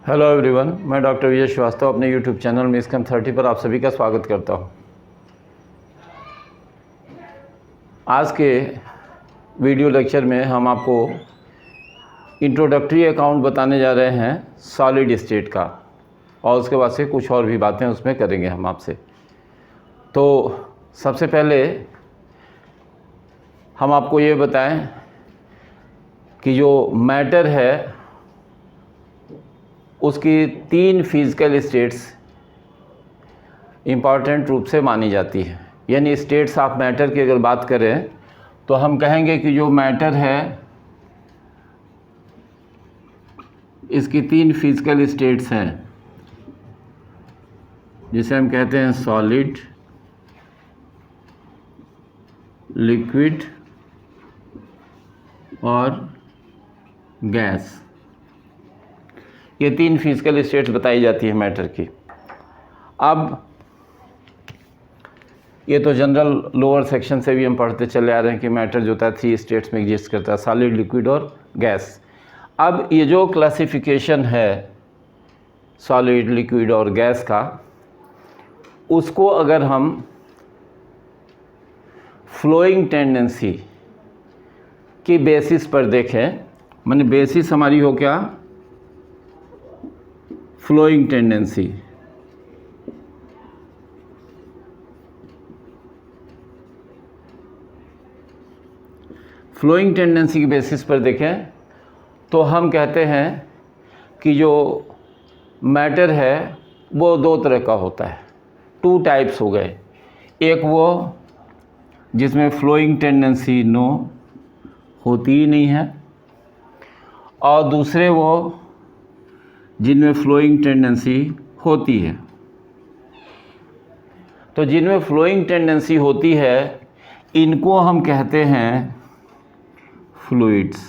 Hello everyone, मैं doctor विजय श्रीवास्तव अपने YouTube channel miss cam 30 पर आप सभी का स्वागत करता हूं। आज के वीडियो लेक्चर में हम आपको इंट्रोडक्टरी अकाउंट बताने जा रहे हैं सॉलिड स्टेट का, और उसके बाद से कुछ और भी बातें उसमें करेंगे हम आपसे। तो सबसे पहले हम आपको ये बताएं कि जो मैटर है उसकी 3 फिज़िकल स्टेट्स इम्पॉर्टेंट रूप से मानी जाती है। यानी स्टेट्स ऑफ मैटर की अगर बात करें तो हम कहेंगे कि जो मैटर है इसकी 3 फिज़िकल स्टेट्स हैं, जिसे हम कहते हैं सॉलिड, लिक्विड और गैस। ये 3 फिज़िकल स्टेट्स बताई जाती है मैटर की। अब ये तो जनरल लोअर सेक्शन से भी हम पढ़ते चले आ रहे हैं कि मैटर जो होता है 3 स्टेट्स में एग्जिस्ट करता है, सॉलिड, लिक्विड और गैस। अब ये जो क्लासिफिकेशन है सॉलिड, लिक्विड और गैस का, उसको अगर हम फ्लोइंग टेंडेंसी की बेसिस पर देखें, माने बेसिस हमारी हो क्या, फ्लोइंग टेंडेंसी। फ्लोइंग टेंडेंसी की बेसिस पर देखें तो हम कहते हैं कि जो मैटर है वो 2 तरह का होता है, 2 टाइप्स हो गए। एक वो जिसमें फ्लोइंग टेंडेंसी नो होती ही नहीं है, और दूसरे वो जिनमें फ्लोइंग टेंडेंसी होती है। तो जिनमें फ्लोइंग टेंडेंसी होती है इनको हम कहते हैं फ्लूइड्स।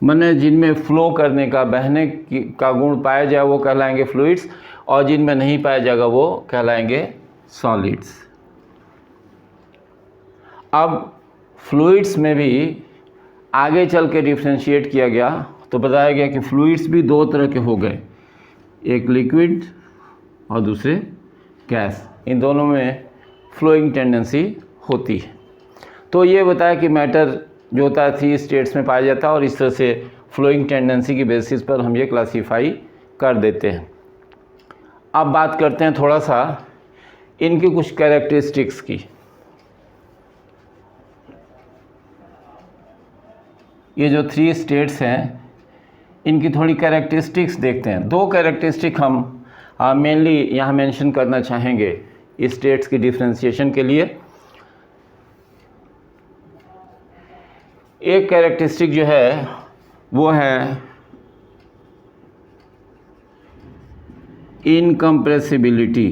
माने जिनमें फ्लो करने का, बहने का गुण पाया जाए वो कहलाएंगे फ्लूइड्स, और जिनमें नहीं पाया जाएगा वो कहलाएंगे सॉलिड्स। अब फ्लूइड्स में भी आगे चल के डिफ्रेंशिएट किया गया तो बताया गया कि फ्लूइड्स भी 2 तरह के हो गए, एक लिक्विड और दूसरे गैस। इन दोनों में फ्लोइंग टेंडेंसी होती है। तो ये बताया कि मैटर जो होता है 3 स्टेट्स में पाया जाता है, और इस तरह से फ्लोइंग टेंडेंसी की बेसिस पर हम ये क्लासीफाई कर देते हैं। अब बात करते हैं थोड़ा सा इनकी कुछ कैरेक्टरिस्टिक्स की। ये जो 3 स्टेट्स हैं इनकी थोड़ी कैरेक्टरिस्टिक्स देखते हैं। 2 कैरेक्टरिस्टिक हम मेनली यहाँ मेंशन करना चाहेंगे स्टेट्स की डिफरेंशिएशन के लिए। एक कैरेक्टरिस्टिक जो है वो है इनकम्प्रेसिबिलिटी,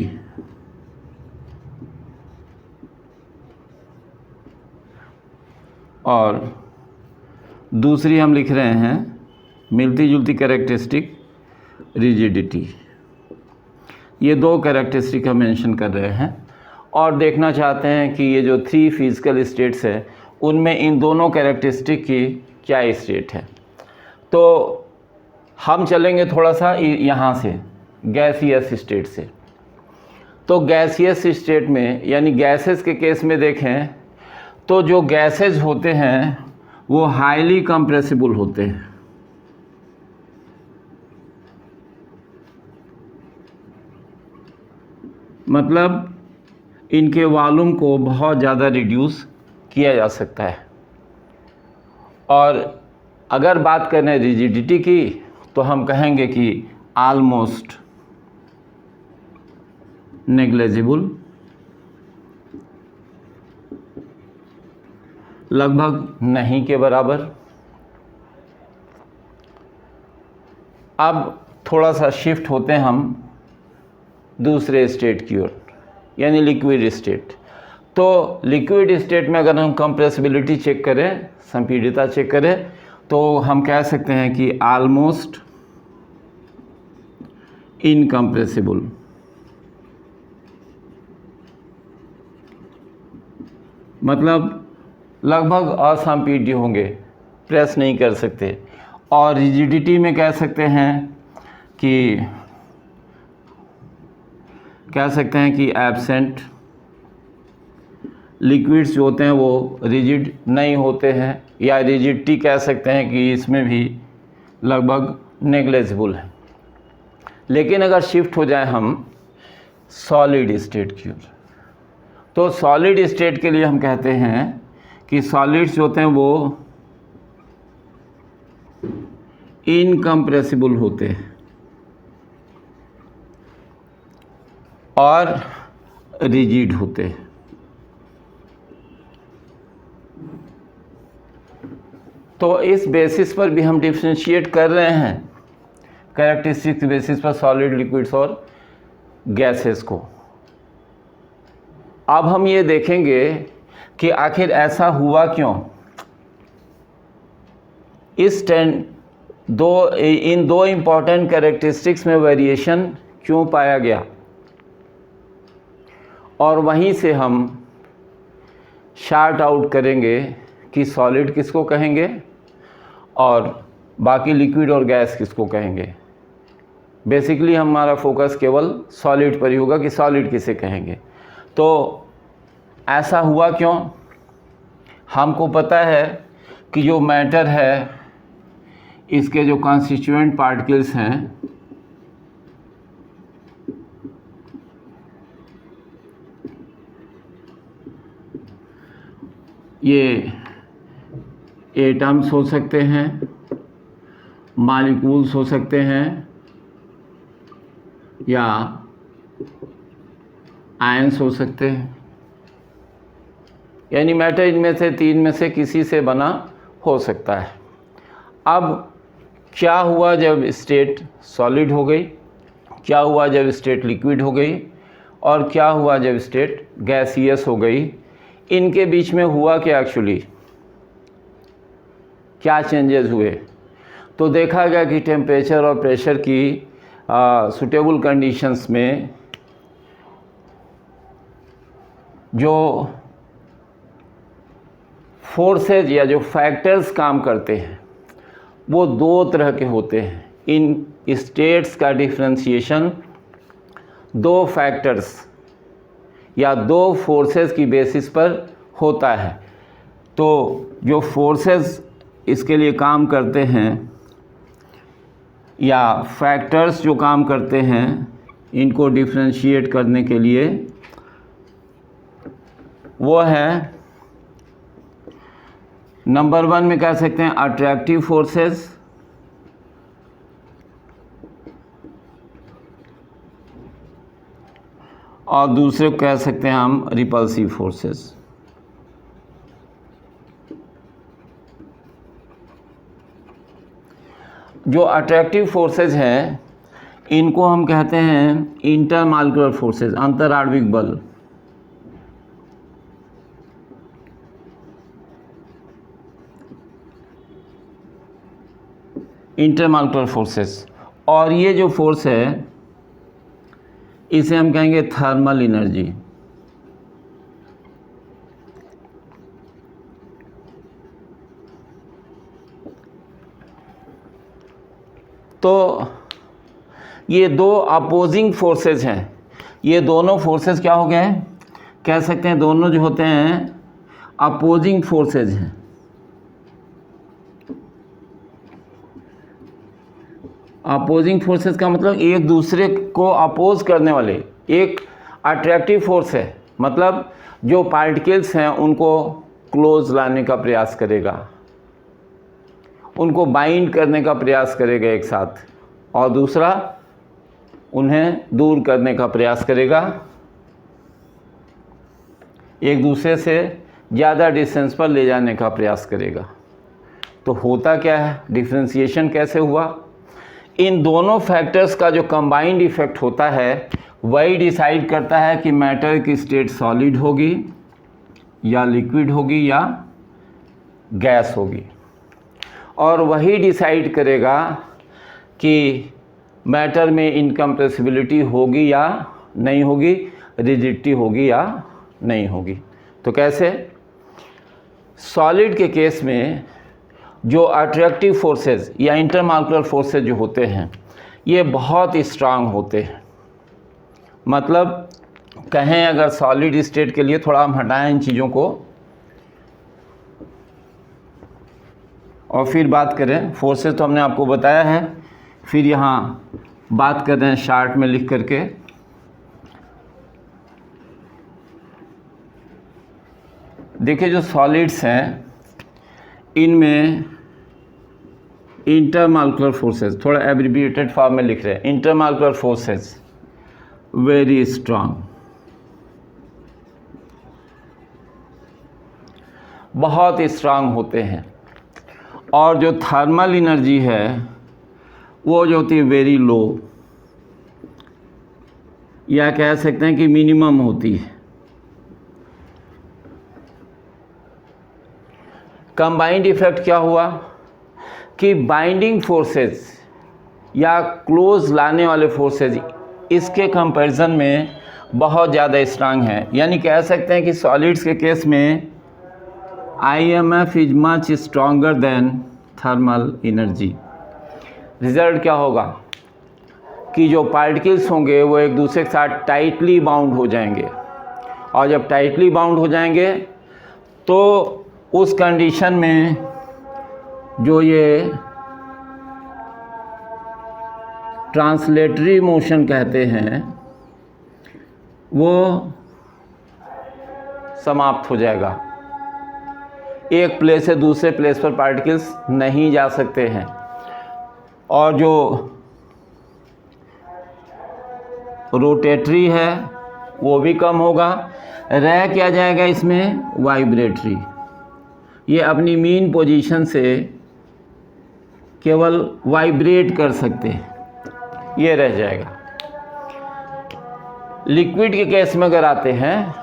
और दूसरी हम लिख रहे हैं मिलती जुलती कैरेक्टरिस्टिक रिजिडिटी। ये 2 कैरेक्टरिस्टिक हम मेंशन कर रहे हैं, और देखना चाहते हैं कि ये जो 3 फिज़िकल स्टेट्स है उनमें इन दोनों कैरेक्टरिस्टिक की क्या स्टेट है। तो हम चलेंगे थोड़ा सा यहाँ से गैसियस स्टेट से। तो गैसियस स्टेट में यानी गैसेस के केस में देखें तो जो गैसेज होते हैं वो हाईली कंप्रेसिबल होते हैं। मतलब इनके वॉल्यूम को बहुत ज़्यादा रिड्यूस किया जा सकता है। और अगर बात करें रिजिडिटी की तो हम कहेंगे कि ऑलमोस्ट नेग्लिजिबल, लगभग नहीं के बराबर। अब थोड़ा सा शिफ्ट होते हैं हम दूसरे स्टेट की ओर, यानी लिक्विड स्टेट। तो लिक्विड स्टेट में अगर हम कंप्रेसिबिलिटी चेक करें, संपीड़ितता चेक करें, तो हम कह सकते हैं कि ऑलमोस्ट इनकम्प्रेसिबल। मतलब लगभग असंपीड्य होंगे, प्रेस नहीं कर सकते। और रिजिडिटी में कह सकते हैं कि एब्सेंट। लिक्विड्स जो होते हैं वो रिजिड नहीं होते हैं, या रिजिडिटी कह सकते हैं कि इसमें भी लगभग नेग्लेजिबल है। लेकिन अगर शिफ्ट हो जाए हम सॉलिड स्टेट की ओर, तो सॉलिड स्टेट के लिए हम कहते हैं कि सॉलिड्स होते हैं वो इनकम्प्रेसिबल होते हैं और रिजिड होते हैं। तो इस बेसिस पर भी हम डिफ्रेंशिएट कर रहे हैं, कैरेक्टरिस्टिक्स बेसिस पर सॉलिड, लिक्विड्स और गैसेस को। अब हम ये देखेंगे कि आखिर ऐसा हुआ क्यों। इन दो इम्पॉर्टेंट कैरेक्टरिस्टिक्स में वेरिएशन क्यों पाया गया, और वहीं से हम शार्ट आउट करेंगे कि सॉलिड किसको कहेंगे और बाकी लिक्विड और गैस किसको कहेंगे। बेसिकली हमारा फोकस केवल सॉलिड पर ही होगा कि सॉलिड किसे कहेंगे। तो ऐसा हुआ क्यों? हमको पता है कि जो मैटर है इसके जो कॉन्स्टिट्यूएंट पार्टिकल्स हैं ये एटम्स हो सकते हैं, मॉलिक्यूल्स हो सकते हैं, या आयंस हो सकते हैं, यानी मैटर इनमें से तीन में से किसी से बना हो सकता है। अब क्या हुआ जब स्टेट सॉलिड हो गई, क्या हुआ जब स्टेट लिक्विड हो गई, और क्या हुआ जब स्टेट गैसियस हो गई, इनके बीच में हुआ क्या एक्चुअली, क्या चेंजेस हुए? तो देखा गया कि टेम्परेचर और प्रेशर की सूटेबल कंडीशंस में जो फोर्सेज या जो फैक्टर्स काम करते हैं वो दो तरह के होते हैं। इन स्टेट्स का डिफरेंशिएशन दो फैक्टर्स या दो फोर्सेस की बेसिस पर होता है। तो जो फोर्सेस इसके लिए काम करते हैं या फैक्टर्स जो काम करते हैं इनको डिफरेंशिएट करने के लिए, वो है नंबर 1 में कह सकते हैं अट्रैक्टिव फोर्सेस, और दूसरे को कह सकते हैं हम रिपल्सिव फोर्सेस। जो अट्रैक्टिव फोर्सेस हैं इनको हम कहते हैं इंटरमॉलिक्यूलर फोर्सेस, अंतराण्विक बल। इंटरमॉलिक्यूलर फोर्सेस, और ये जो फोर्स है इसे हम कहेंगे थर्मल एनर्जी। तो ये दो अपोजिंग फोर्सेस हैं, ये दोनों फोर्सेस क्या हो गए, कह सकते हैं दोनों जो होते हैं अपोजिंग फोर्सेस हैं। अपोजिंग फोर्सेस का मतलब एक दूसरे को अपोज करने वाले। एक अट्रैक्टिव फोर्स है, मतलब जो पार्टिकल्स हैं उनको क्लोज लाने का प्रयास करेगा, उनको बाइंड करने का प्रयास करेगा एक साथ, और दूसरा उन्हें दूर करने का प्रयास करेगा, एक दूसरे से ज़्यादा डिस्टेंस पर ले जाने का प्रयास करेगा। तो होता क्या है, डिफरेंशिएशन कैसे हुआ? इन दोनों फैक्टर्स का जो कंबाइंड इफेक्ट होता है वही डिसाइड करता है कि मैटर की स्टेट सॉलिड होगी या लिक्विड होगी या गैस होगी, और वही डिसाइड करेगा कि मैटर में इनकम्प्रेसिबिलिटी होगी या नहीं होगी, रिजिडिटी होगी या नहीं होगी। तो कैसे? सॉलिड के केस में जो अट्रैक्टिव फोर्सेस या इंटरमॉलिक्यूलर फोर्सेस जो होते हैं ये बहुत स्ट्रांग होते हैं। मतलब कहें अगर सॉलिड स्टेट के लिए, थोड़ा हम हटाएं इन चीज़ों को और फिर बात करें। फोर्सेस तो हमने आपको बताया है, फिर यहाँ बात कर रहे हैं चार्ट में लिख करके। देखिए जो सॉलिड्स हैं इनमें इंटरमॉलिक्यूलर फोर्सेस, थोड़ा एब्रिविएटेड फॉर्म में लिख रहे हैं, इंटरमॉलिक्यूलर फोर्सेस वेरी स्ट्रांग, बहुत स्ट्रांग होते हैं। और जो थर्मल एनर्जी है वो जो होती है वेरी लो, या कह सकते हैं कि मिनिमम होती है। कंबाइंड इफेक्ट क्या हुआ कि बाइंडिंग फोर्सेस या क्लोज लाने वाले फोर्सेस इसके कंपैरिजन में बहुत ज़्यादा स्ट्रांग है। यानी कह सकते हैं कि सॉलिड्स के केस में IMF is much stronger than thermal energy. Result क्या होगा कि जो पार्टिकल्स होंगे वो एक दूसरे के साथ टाइटली बाउंड हो जाएंगे, और जब टाइटली बाउंड हो जाएंगे तो उस कंडीशन में जो ये ट्रांसलेटरी मोशन कहते हैं वो समाप्त हो जाएगा। एक प्लेस से दूसरे प्लेस पर पार्टिकल्स नहीं जा सकते हैं, और जो रोटेटरी है वो भी कम होगा। रह क्या जाएगा इसमें, वाइब्रेटरी। ये अपनी मीन पोजीशन से केवल वाइब्रेट कर सकते हैं, ये रह जाएगा। लिक्विड के केस में अगर आते हैं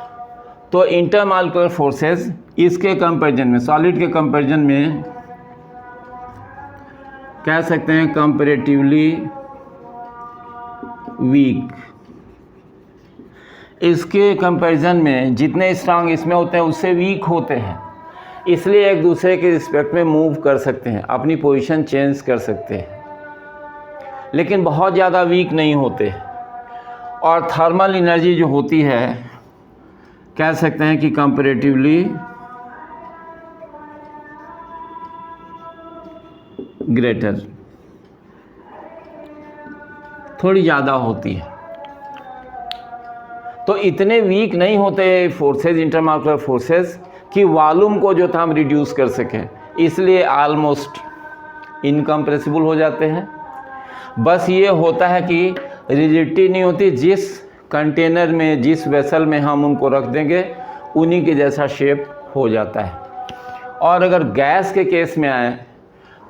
तो इंटरमॉलिक्यूलर फोर्सेस इसके कंपैरिजन में, सॉलिड के कंपैरिजन में कह सकते हैं कंपैरेटिवली वीक। इसके कंपैरिजन में जितने स्ट्रांग इसमें होते हैं उससे वीक होते हैं, इसलिए एक दूसरे के रिस्पेक्ट में मूव कर सकते हैं, अपनी पोजीशन चेंज कर सकते हैं, लेकिन बहुत ज़्यादा वीक नहीं होते। और थर्मल एनर्जी जो होती है कह सकते हैं कि कंपैरेटिवली ग्रेटर, थोड़ी ज़्यादा होती है। तो इतने वीक नहीं होते फोर्सेस, इंटरमॉलिक्यूलर फोर्सेस, कि वॉल्यूम को जो था हम रिड्यूस कर सकें, इसलिए ऑलमोस्ट इनकम्प्रेसिबल हो जाते हैं। बस ये होता है कि रिजिडिटी नहीं होती, जिस कंटेनर में, जिस वेसल में हम उनको रख देंगे उन्हीं के जैसा शेप हो जाता है। और अगर गैस के केस में आए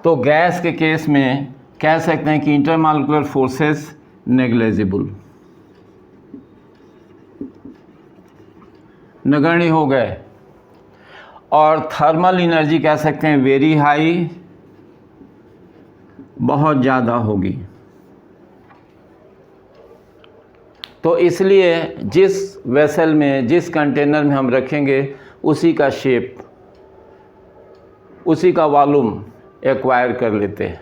तो गैस के केस में कह सकते हैं कि इंटरमॉलिक्यूलर फोर्सेस नेग्लिजिबल, नगण्य हो गए। और थर्मल एनर्जी कह सकते हैं वेरी हाई, बहुत ज़्यादा होगी। तो इसलिए जिस वेसल में, जिस कंटेनर में हम रखेंगे उसी का शेप, उसी का वॉल्यूम एक्वायर कर लेते हैं।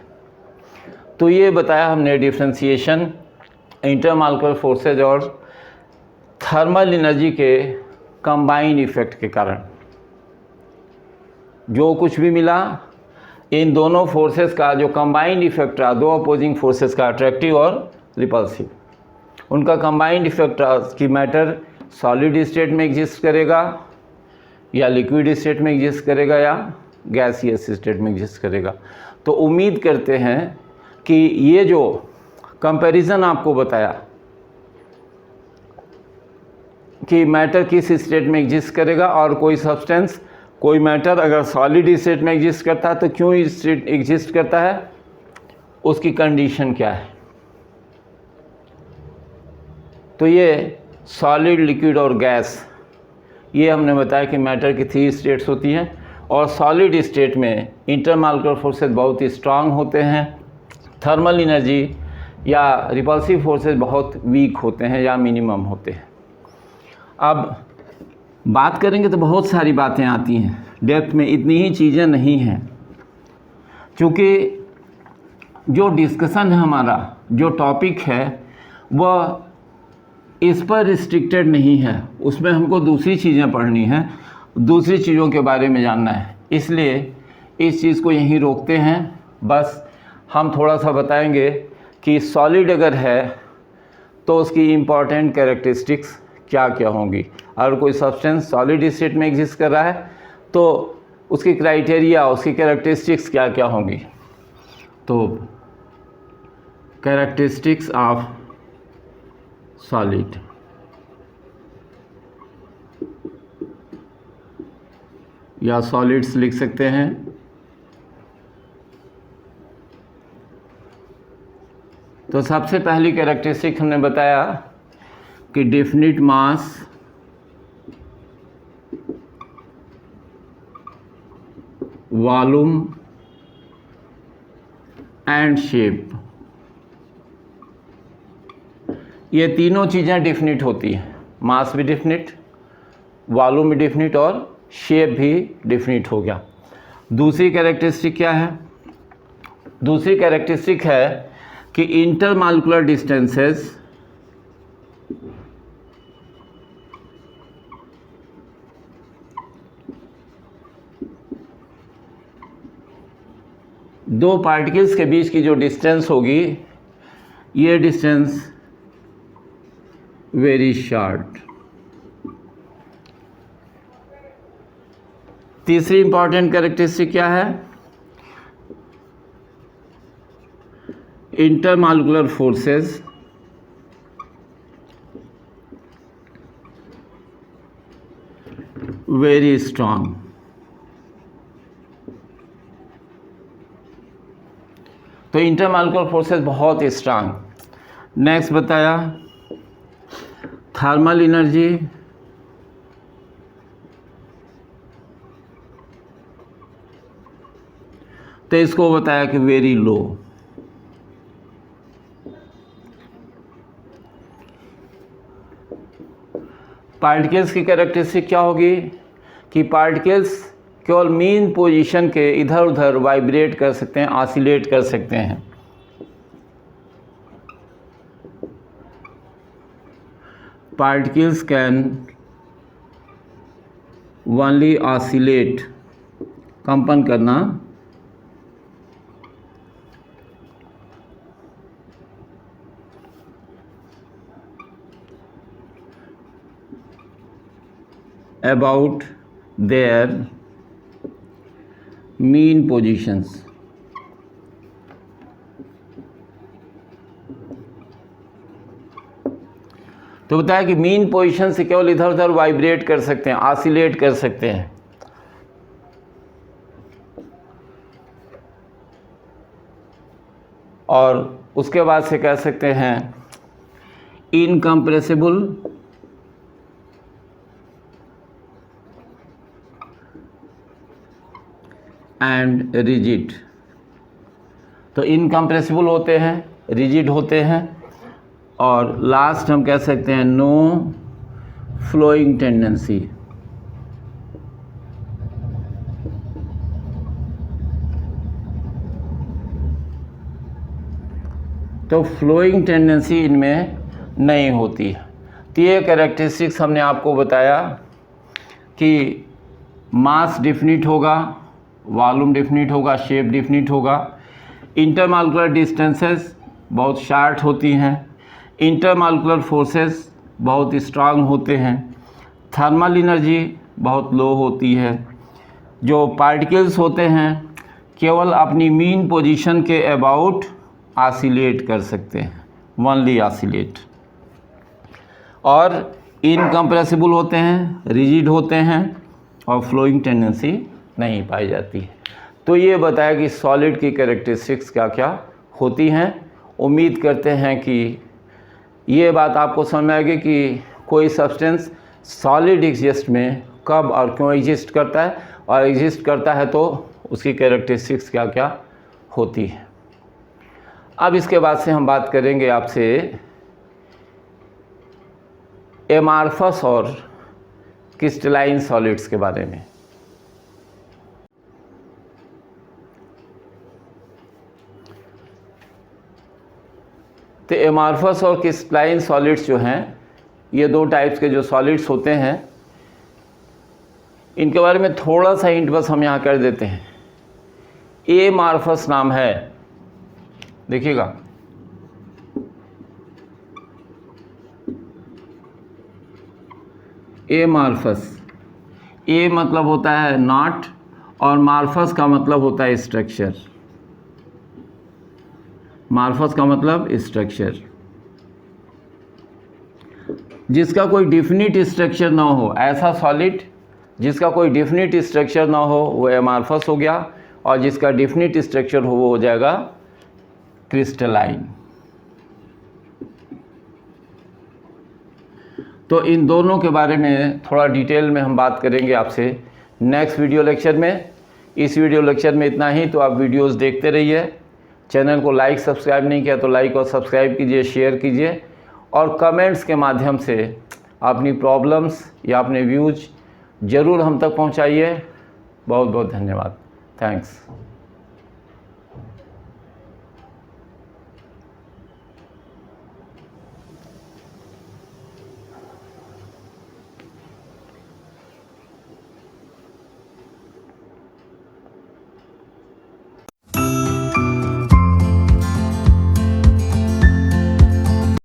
तो ये बताया हमने डिफ्रेंशिएशन इंटरमॉलिक्यूलर फोर्सेज और थर्मल एनर्जी के कंबाइंड इफेक्ट के कारण। जो कुछ भी मिला इन दोनों फोर्सेस का जो कंबाइंड इफेक्ट रहा, दो अपोजिंग फोर्सेस का, अट्रैक्टिव और रिपल्सिव, उनका कंबाइंड इफेक्ट रहा कि मैटर सॉलिड स्टेट में एग्जिस्ट करेगा या लिक्विड स्टेट में एग्जिस्ट करेगा या गैसियस स्टेट में एग्जिस्ट करेगा। तो उम्मीद करते हैं कि ये जो कंपैरिजन आपको बताया कि मैटर किस स्टेट में एग्जिस्ट करेगा और कोई सब्सटेंस, कोई मैटर अगर सॉलिड स्टेट में एग्जिस्ट करता है तो क्यों स्टेट एग्जिस्ट करता है, उसकी कंडीशन क्या है। तो ये सॉलिड, लिक्विड और गैस, ये हमने बताया कि मैटर की 3 स्टेट्स होती हैं, और सॉलिड स्टेट में इंटरमॉलिक्यूलर फोर्सेस बहुत ही स्ट्रांग होते हैं, थर्मल एनर्जी या रिपल्सिव फोर्सेस बहुत वीक होते हैं या मिनिमम होते हैं। अब बात करेंगे तो बहुत सारी बातें आती हैं, डेप्थ में इतनी ही चीज़ें नहीं हैं, चूँकि जो डिस्कशन है हमारा, जो टॉपिक है, वह इस पर रिस्ट्रिक्टेड नहीं है, उसमें हमको दूसरी चीज़ें पढ़नी हैं, दूसरी चीज़ों के बारे में जानना है। इसलिए इस चीज़ को यहीं रोकते हैं। बस हम थोड़ा सा बताएंगे कि सॉलिड अगर है तो उसकी इम्पॉर्टेंट कैरेक्टरिस्टिक्स क्या क्या होंगी। अगर कोई सब्सटेंस सॉलिड स्टेट में एग्जिस्ट कर रहा है तो उसकी क्राइटेरिया, उसकी कैरेक्टरिस्टिक्स क्या क्या होंगी। तो कैरेक्टरिस्टिक्स ऑफ सॉलिड, या सॉलिड्स लिख सकते हैं। तो सबसे पहली कैरेक्टरिस्टिक हमने बताया कि definite mass, volume and shape, ये तीनों चीज़ें डेफिनिट होती हैं। मास भी डेफिनिट, वॉल्यूम भी डेफिनिट और शेप भी डेफिनिट हो गया। दूसरी कैरेक्टरिस्टिक क्या है? दूसरी कैरेक्टरिस्टिक है कि इंटरमॉलिक्यूलर डिस्टेंसेस दो पार्टिकल्स के बीच की जो डिस्टेंस होगी, ये डिस्टेंस वेरी शॉर्ट। तीसरी इंपॉर्टेंट कैरेक्टरिस्टिक क्या है? Intermolecular forces very strong. तो इंटरमॉलिक्यूलर फोर्सेस बहुत स्ट्रांग। नेक्स्ट बताया थर्मल एनर्जी, तो इसको बताया कि वेरी लो। पार्टिकल्स की कैरेक्टरिस्टिक क्या होगी कि पार्टिकल्स केवल मीन पोजीशन के इधर उधर वाइब्रेट कर सकते हैं, ऑसिलेट कर सकते हैं। पार्टिकल्स कैन ओनली ऑसिलेट, कंपन करना, about their mean positions। तो बताया कि मीन पोजीशन से केवल इधर उधर वाइब्रेट कर सकते हैं, ऑसिलेट कर सकते हैं। और उसके बाद से कह सकते हैं इनकम्प्रेसिबल एंड रिजिड। तो इनकम्प्रेसिबल होते हैं, रिजिड होते हैं, और लास्ट हम कह सकते हैं नो फ्लोइंग टेंडेंसी। तो फ्लोइंग टेंडेंसी इनमें नहीं होती। तो ये कैरेक्टरिस्टिक्स हमने आपको बताया कि मास डिफिनिट होगा, वॉल्यूम डिफिनिट होगा, शेप डिफिनिट होगा, इंटरमॉलिक्यूलर डिस्टेंसेस बहुत शार्ट होती हैं, इंटरमॉलिक्यूलर फोर्सेस बहुत स्ट्रांग होते हैं, थर्मल एनर्जी बहुत लो होती है, जो पार्टिकल्स होते हैं केवल अपनी मीन पोजीशन के अबाउट ऑसिलेट कर सकते हैं, ओनली ऑसिलेट, और इनकम्प्रेसिबल होते हैं, रिजिड होते हैं, और फ्लोइंग टेंडेंसी नहीं पाई जाती है। तो ये बताया कि सॉलिड की कैरेक्टरिस्टिक्स क्या क्या होती हैं। उम्मीद करते हैं कि ये बात आपको समझ में आएगी कि कोई सब्सटेंस सॉलिड एग्जिस्ट में कब और क्यों एग्जिस्ट करता है, और एग्जिस्ट करता है तो उसकी कैरेक्टरिस्टिक्स क्या क्या होती है। अब इसके बाद से हम बात करेंगे आपसे एमार्फस और क्रिस्टलाइन सॉलिड्स के बारे में। तो एमार्फस और क्रिस्टलाइन सॉलिड्स जो हैं, ये दो टाइप्स के जो सॉलिड्स होते हैं, इनके बारे में थोड़ा सा हिंट बस हम यहाँ कर देते हैं। एमार्फस नाम है, देखिएगा, एमार्फस, ए मतलब होता है नॉट और मार्फस का मतलब होता है स्ट्रक्चर। मार्फस का मतलब स्ट्रक्चर। जिसका कोई डिफिनिट स्ट्रक्चर ना हो, ऐसा सॉलिड जिसका कोई डिफिनिट स्ट्रक्चर ना हो वो एमार्फस हो गया, और जिसका डिफिनिट स्ट्रक्चर हो वो हो जाएगा क्रिस्टलाइन। तो इन दोनों के बारे में थोड़ा डिटेल में हम बात करेंगे आपसे नेक्स्ट वीडियो लेक्चर में। इस वीडियो लेक्चर में इतना ही। तो आप वीडियोस देखते रहिए। चैनल को लाइक सब्सक्राइब नहीं किया तो लाइक और सब्सक्राइब कीजिए, शेयर कीजिए, और कमेंट्स के माध्यम से अपनी प्रॉब्लम्स या अपने व्यूज़ ज़रूर हम तक पहुंचाइए। बहुत बहुत धन्यवाद। थैंक्स।